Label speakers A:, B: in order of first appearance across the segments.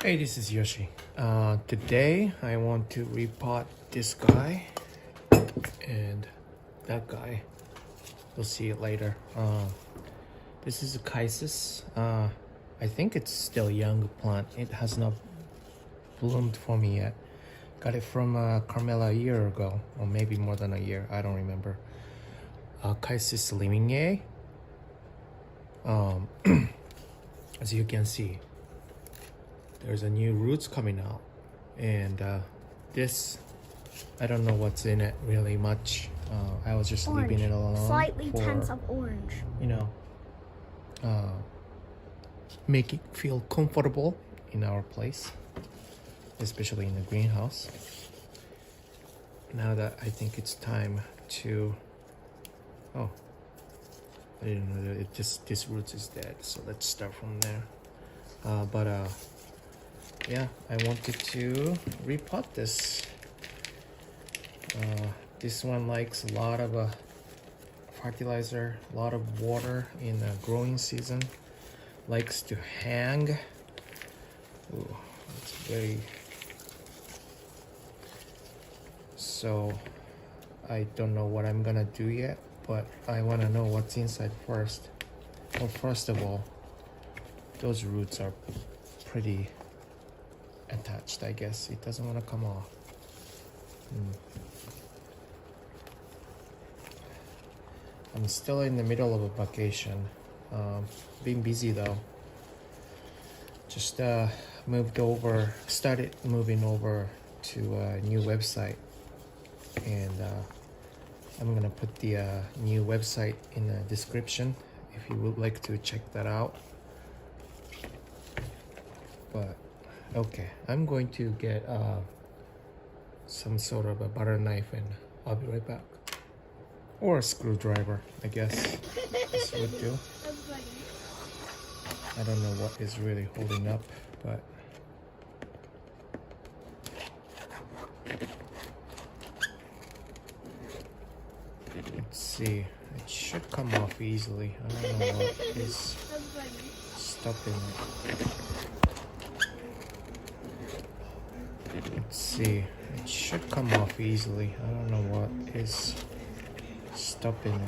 A: Hey, this is Yoshi. Today I want to repot this guy and that guy. You'll see it later. This is a Chysis. I think it's still a young plant. It has not bloomed for me yet. Got it from Carmela a year ago, or maybe more than a year. I don't remember. Chysis lemminghii. As you can see, there's a new roots coming out, and this, I don't know what's in it really much. I was just
B: orange.
A: leaving it alone.
B: Slightly tints of orange.
A: You know, make it feel comfortable in our place, especially in the greenhouse. Now that I think it's time to, oh, I didn't know that it just, this roots is dead, so let's start from there. Yeah, I wanted to repot this. This one likes a lot of fertilizer, a lot of water in the growing season. Likes to hang. Ooh, it's very... So, I don't know what I'm gonna do yet, but I wanna know what's inside first. Well, first of all, those roots are pretty attached, I guess. It doesn't want to come off. I'm still in the middle of a vacation. Been busy though. Just started moving over to a new website, and I'm gonna put the new website in the description if you would like to check that out. But okay, I'm going to get some sort of a butter knife, and I'll be right back. Or a screwdriver, I guess. This would do. I don't know what is really holding up, but let's see. It should come off easily. I don't know what is stopping it. Let's see. It should come off easily. I don't know what is stopping it.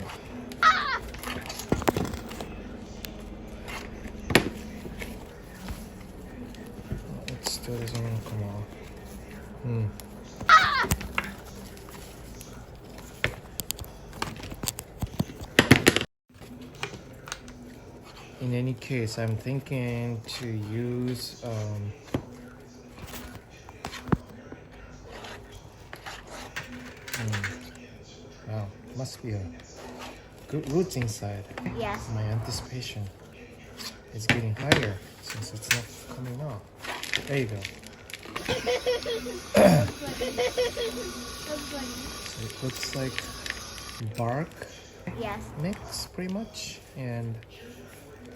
A: It still doesn't want to come off. In any case, I'm thinking to use wow, must be a good roots inside.
B: Yes.
A: My anticipation is getting higher since it's not coming off. There you go. So it looks like bark
B: Yes.
A: mix pretty much, and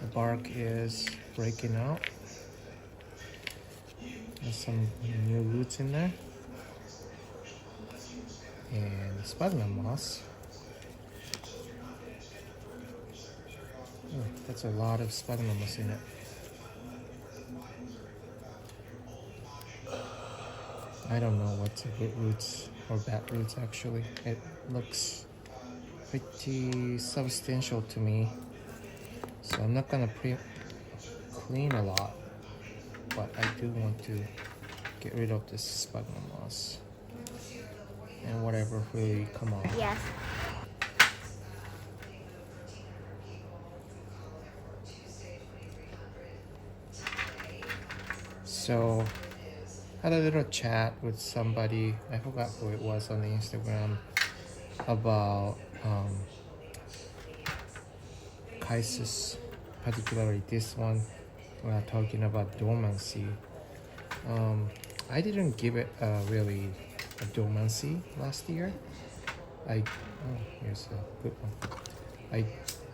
A: the bark is breaking out. There's some new roots in there. And sphagnum moss. Oh, that's a lot of sphagnum moss in it. I don't know what's a good roots or bad roots actually. It looks pretty substantial to me. So I'm not gonna clean a lot, but I do want to get rid of this sphagnum moss and whatever will come off.
B: Yes.
A: So had a little chat with somebody, I forgot who it was, on the Instagram about Chysis, particularly this one. We are talking about dormancy. I didn't give it really a dormancy last year. Here's a good one. I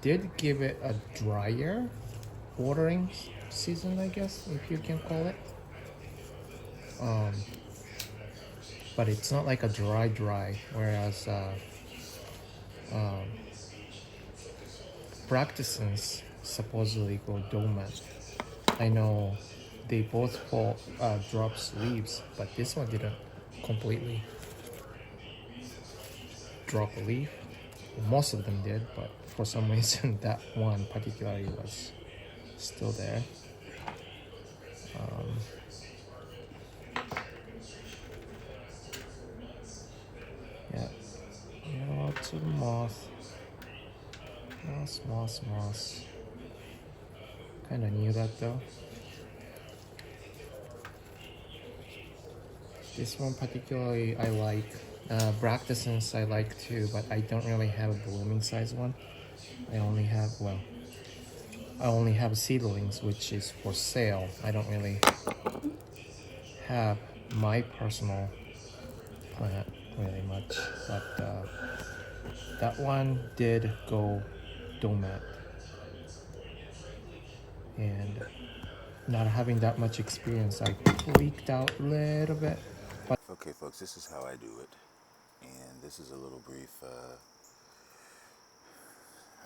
A: did give it a drier watering season, I guess, if you can call it. But it's not like a dry, whereas practicants supposedly go dormant. I know they both fall drops leaves, but this one didn't completely drop a leaf. Most of them did, but for some reason that one particularly was still there. Yeah, lots of moss. Moss. Kind of knew that though. This one particularly I like. Bractescens I like too, but I don't really have a blooming size one. I only have seedlings, which is for sale. I don't really have my personal plant really much, but that one did go dormant, and not having that much experience, I freaked out a little bit. But
C: Okay, folks, this is how I do it, and this is a little brief,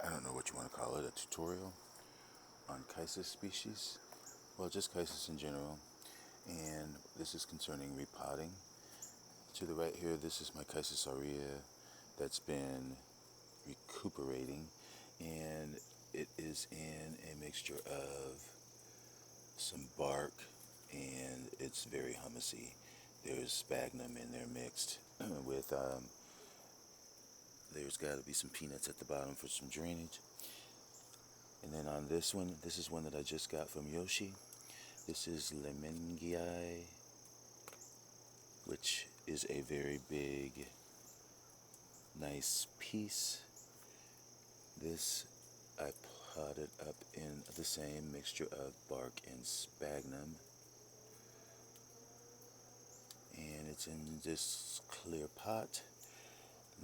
C: I don't know what you want to call it, a tutorial on Chysis species, well, just Chysis in general, and this is concerning repotting. To the right here, this is my Chysis aurea that's been recuperating, and it is in a mixture of some bark, and it's very humusy. There's sphagnum in there mixed with, there's got to be some peanuts at the bottom for some drainage. And then on this one, this is one that I just got from YOSHI. This is lemminghii, which is a very big, nice piece. This I potted up in the same mixture of bark and sphagnum. And it's in this clear pot.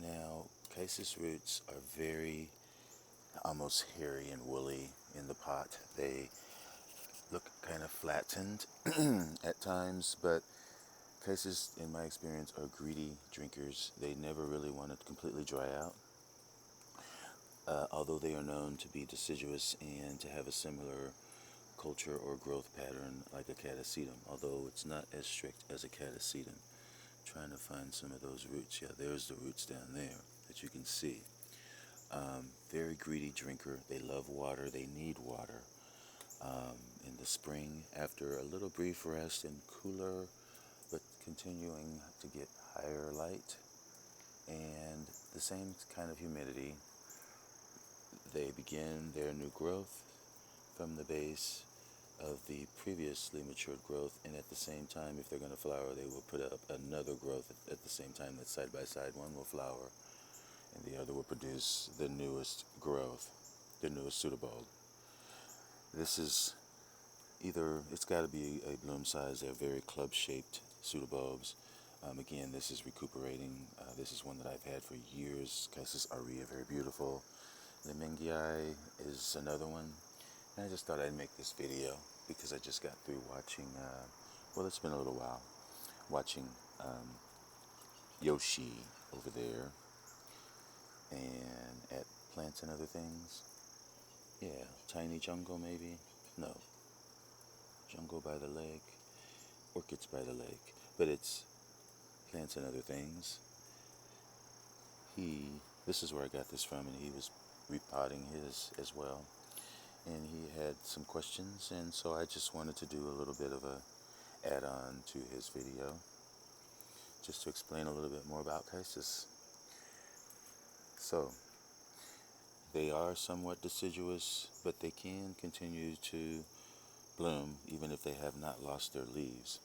C: Now, Chysis roots are very almost hairy and woolly in the pot. They look kind of flattened at times, but Chysis, in my experience, are greedy drinkers. They never really want to completely dry out. Although they are known to be deciduous and to have a similar culture or growth pattern like a catasetum, although it's not as strict as a catasetum. Trying to find some of those roots. Yeah, there's the roots down there that you can see. Very greedy drinker. They love water. They need water. In the spring, after a little brief rest and cooler, but continuing to get higher light and the same kind of humidity, they begin their new growth from the base of the previously matured growth, and at the same time, if they're going to flower, they will put up another growth at the same time that's side by side. One will flower and the other will produce the newest growth, the newest pseudobulb. This is either, it's got to be a bloom size. They're very club-shaped pseudobulbs. Again, this is recuperating. This is one that I've had for years. Chysis aurea, very beautiful. Lemminghii is another one. And I just thought I'd make this video because I just got through watching, well, it's been a little while, watching YOSHI over there and at Plants and Other Things. Yeah, Tiny Jungle maybe? No. Jungle by the Lake. Orchids by the Lake. But it's Plants and Other Things. This is where I got this from, and he was repotting his as well. And he had some questions, and so I just wanted to do a little bit of a add-on to his video, just to explain a little bit more about Chysis. So, they are somewhat deciduous, but they can continue to bloom even if they have not lost their leaves.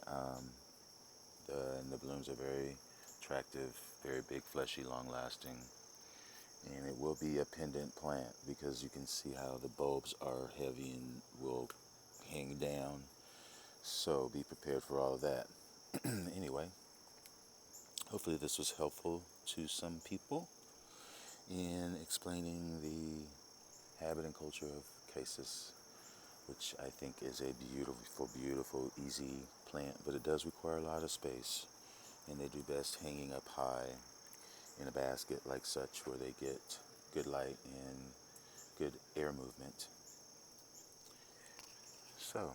C: And the blooms are very attractive, very big, fleshy, long-lasting. And it will be a pendant plant because you can see how the bulbs are heavy and will hang down. So be prepared for all of that. Anyway, hopefully this was helpful to some people in explaining the habit and culture of Chysis, which I think is a beautiful, beautiful, easy plant, but it does require a lot of space, and they do best hanging up high in a basket like such, where they get good light and good air movement. So,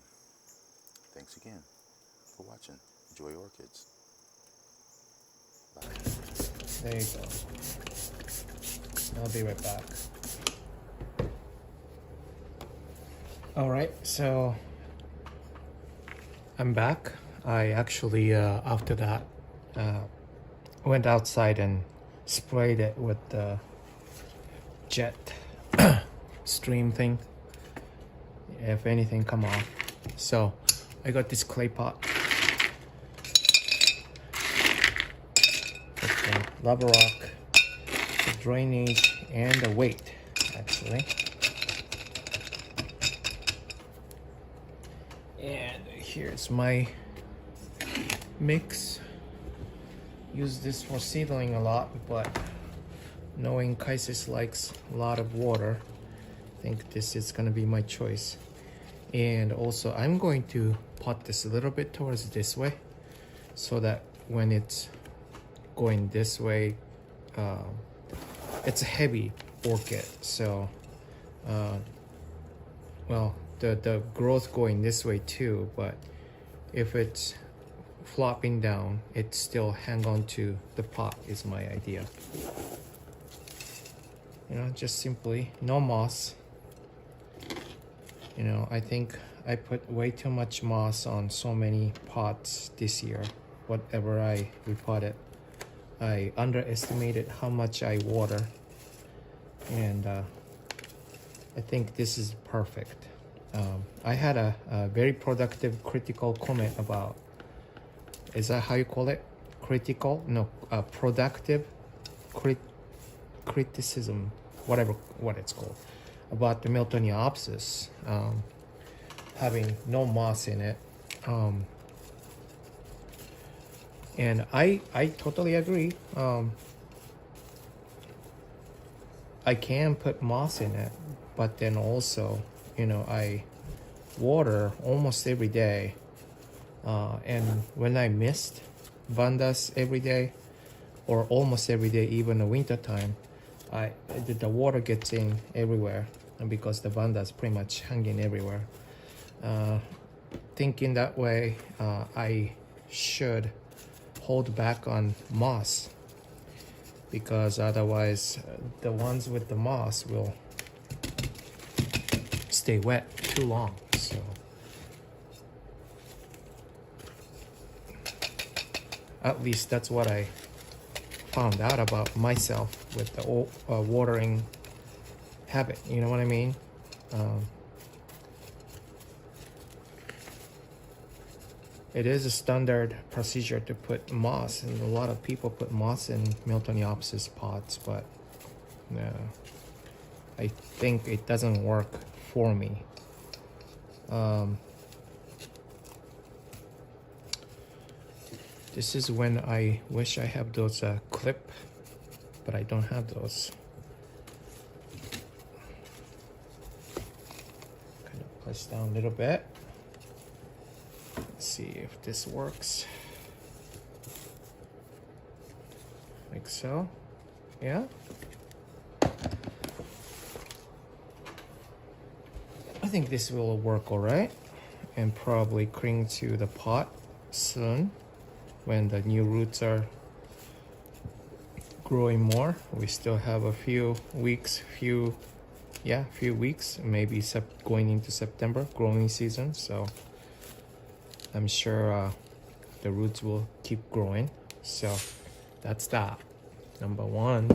C: thanks again for watching. Enjoy your orchids. Bye.
A: There you go. I'll be right back. Alright, so I'm back. I actually, after that, went outside and sprayed it with the jet stream thing. If anything come off. So I got this clay pot. With the lava rock, the drainage, and the weight, actually. And here's my mix. Use this for seedling a lot, but knowing Chysis likes a lot of water, I think this is gonna be my choice. And also I'm going to pot this a little bit towards this way so that when it's going this way, it's a heavy orchid, so well, the growth going this way too, but if it's flopping down, it still hang on to the pot is my idea. You know, just simply no moss. You know, I think I put way too much moss on so many pots this year. Whatever I repotted, I underestimated how much I water, and I think this is perfect. I had a very productive critical comment about, is that how you call it? Critical? No, productive criticism, whatever what it's called, about the Miltoniopsis having no moss in it. And I totally agree. I can put moss in it, but then also, you know, I water almost every day. And when I missed Vandas every day, or almost every day, even in the winter time, the water gets in everywhere, and because the Vandas pretty much hanging everywhere. Thinking that way, I should hold back on moss, because otherwise the ones with the moss will stay wet too long. So at least that's what I found out about myself with the watering habit, you know what I mean? It is a standard procedure to put moss, and a lot of people put moss in Miltoniopsis pots, but I think it doesn't work for me. This is when I wish I have those clip, but I don't have those. Kind of press down a little bit. Let's see if this works. Like so. Yeah. I think this will work all right, and probably cling to the pot soon when the new roots are growing more. We still have a few weeks, few weeks, maybe going into September growing season, so I'm sure the roots will keep growing. So that's that. Number one.